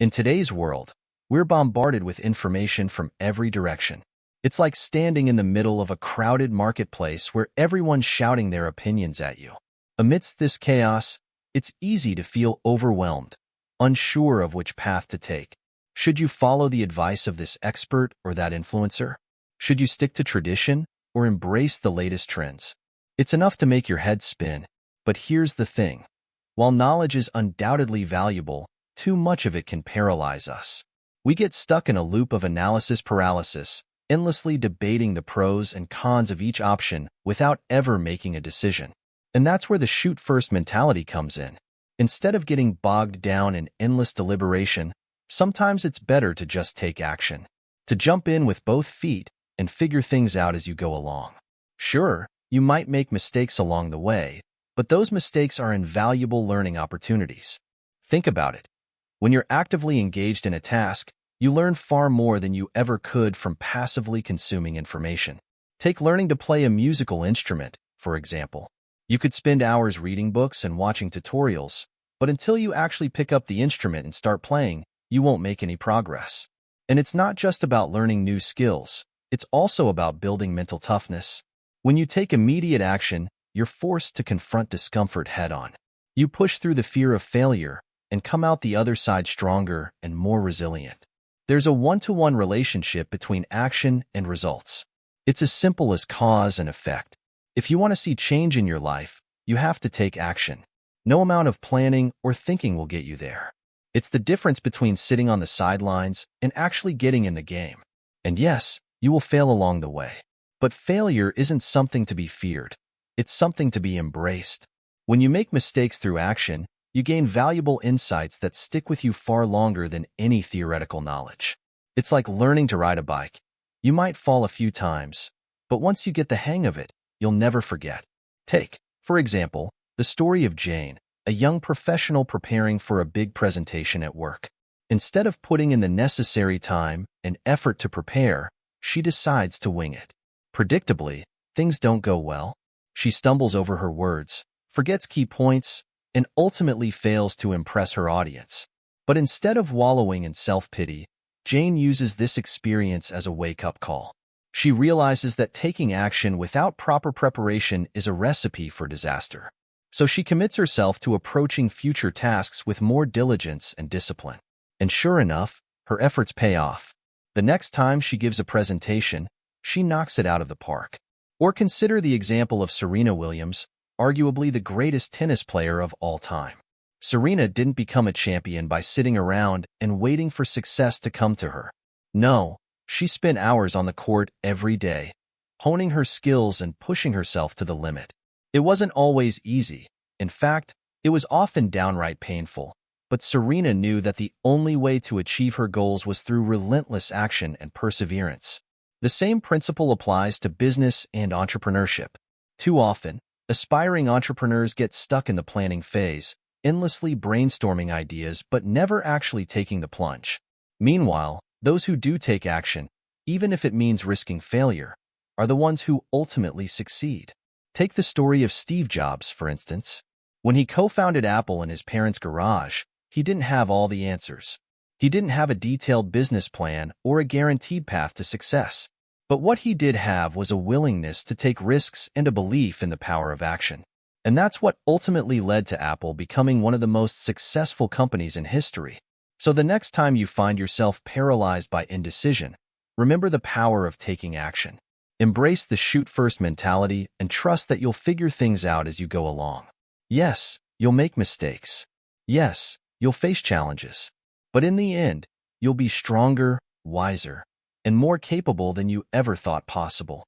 In today's world, we're bombarded with information from every direction. It's like standing in the middle of a crowded marketplace where everyone's shouting their opinions at you. Amidst this chaos, it's easy to feel overwhelmed, unsure of which path to take. Should you follow the advice of this expert or that influencer? Should you stick to tradition or embrace the latest trends? It's enough to make your head spin. But here's the thing. While knowledge is undoubtedly valuable, too much of it can paralyze us. We get stuck in a loop of analysis paralysis, endlessly debating the pros and cons of each option without ever making a decision. And that's where the shoot-first mentality comes in. Instead of getting bogged down in endless deliberation, sometimes it's better to just take action, to jump in with both feet and figure things out as you go along. Sure, you might make mistakes along the way, but those mistakes are invaluable learning opportunities. Think about it. When you're actively engaged in a task, you learn far more than you ever could from passively consuming information. Take learning to play a musical instrument, for example. You could spend hours reading books and watching tutorials, but until you actually pick up the instrument and start playing, you won't make any progress. And it's not just about learning new skills, it's also about building mental toughness. When you take immediate action, you're forced to confront discomfort head-on. You push through the fear of failure and come out the other side stronger and more resilient. There's a one-to-one relationship between action and results. It's as simple as cause and effect. If you want to see change in your life, you have to take action. No amount of planning or thinking will get you there. It's the difference between sitting on the sidelines and actually getting in the game. And yes, you will fail along the way. But failure isn't something to be feared. It's something to be embraced. When you make mistakes through action, you gain valuable insights that stick with you far longer than any theoretical knowledge. It's like learning to ride a bike. You might fall a few times, but once you get the hang of it, you'll never forget. Take, for example, the story of Jane, a young professional preparing for a big presentation at work. Instead of putting in the necessary time and effort to prepare, she decides to wing it. Predictably, things don't go well. She stumbles over her words, forgets key points, and ultimately fails to impress her audience. But instead of wallowing in self-pity, Jane uses this experience as a wake-up call. She realizes that taking action without proper preparation is a recipe for disaster. So she commits herself to approaching future tasks with more diligence and discipline. And sure enough, her efforts pay off. The next time she gives a presentation, she knocks it out of the park. Or consider the example of Serena Williams, arguably the greatest tennis player of all time. Serena didn't become a champion by sitting around and waiting for success to come to her. No, she spent hours on the court every day, honing her skills and pushing herself to the limit. It wasn't always easy. In fact, it was often downright painful. But Serena knew that the only way to achieve her goals was through relentless action and perseverance. The same principle applies to business and entrepreneurship. Too often, aspiring entrepreneurs get stuck in the planning phase, endlessly brainstorming ideas but never actually taking the plunge. Meanwhile, those who do take action, even if it means risking failure, are the ones who ultimately succeed. Take the story of Steve Jobs, for instance. When he co-founded Apple in his parents' garage, he didn't have all the answers. He didn't have a detailed business plan or a guaranteed path to success. But what he did have was a willingness to take risks and a belief in the power of action. And that's what ultimately led to Apple becoming one of the most successful companies in history. So the next time you find yourself paralyzed by indecision, remember the power of taking action. Embrace the shoot-first mentality and trust that you'll figure things out as you go along. Yes, you'll make mistakes. Yes, you'll face challenges. But in the end, you'll be stronger, wiser, and more capable than you ever thought possible.